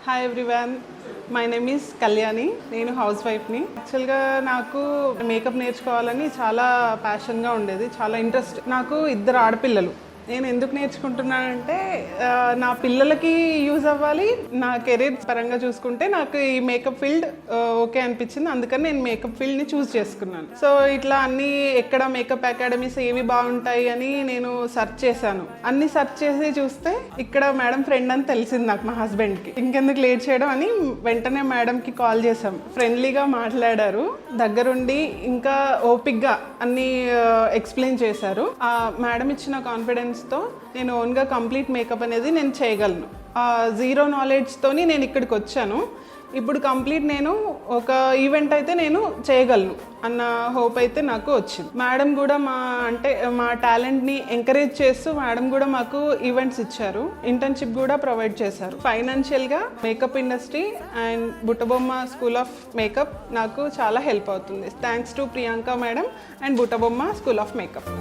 Hi everyone, my name is Kalyani. నేను house వైఫ్ని. యాక్చువల్గా నాకు మేకప్ నేర్చుకోవాలని చాలా ప్యాషన్గా ఉండేది, చాలా ఇంట్రెస్ట్. నాకు 2 ఆడపిల్లలు. నేను ఎందుకు నేర్చుకుంటున్నానంటే నా పిల్లలకి యూజ్ అవ్వాలి, నా కెరీర్ పరంగా చూసుకుంటే నాకు ఈ మేకప్ ఫీల్డ్ ఓకే అనిపించింది. అందుకని నేను మేకప్ ఫీల్డ్ని చూస్ చేసుకున్నాను. సో ఇట్లా అన్ని ఎక్కడ మేకప్ అకాడమీస్ ఏవి బాగుంటాయి అని నేను సెర్చ్ చేశాను. అన్ని సెర్చ్ చేసి చూస్తే ఇక్కడ మేడం ఫ్రెండ్ అని తెలిసింది నాకు, మా హస్బెండ్కి. ఇంకెందుకు లేట్ చేయడం అని వెంటనే మేడంకి కాల్ చేసాం. ఫ్రెండ్లీగా మాట్లాడారు, దగ్గరుండి ఇంకా ఓపిక్గా అన్ని ఎక్స్ప్లెయిన్ చేశారు. ఆ మేడం ఇచ్చిన కాన్ఫిడెన్స్తో నేను ఓన్గా కంప్లీట్ మేకప్ అనేది నేను చేయగలను. జీరో నాలెడ్జ్తోని నేను ఇక్కడికి వచ్చాను. ఇప్పుడు కంప్లీట్ నేను ఒక ఈవెంట్ అయితే నేను చేయగలను అన్న హోప్ అయితే నాకు వచ్చింది. మేడం కూడా మా టాలెంట్ని ఎంకరేజ్ చేస్తూ మేడం కూడా మాకు ఈవెంట్స్ ఇచ్చారు, ఇంటర్న్షిప్ కూడా ప్రొవైడ్ చేశారు. ఫైనాన్షియల్గా makeup industry and Buttabomma school of makeup నాకు చాలా హెల్ప్ అవుతుంది. Thanks to Priyanka madam and Buttabomma school of makeup.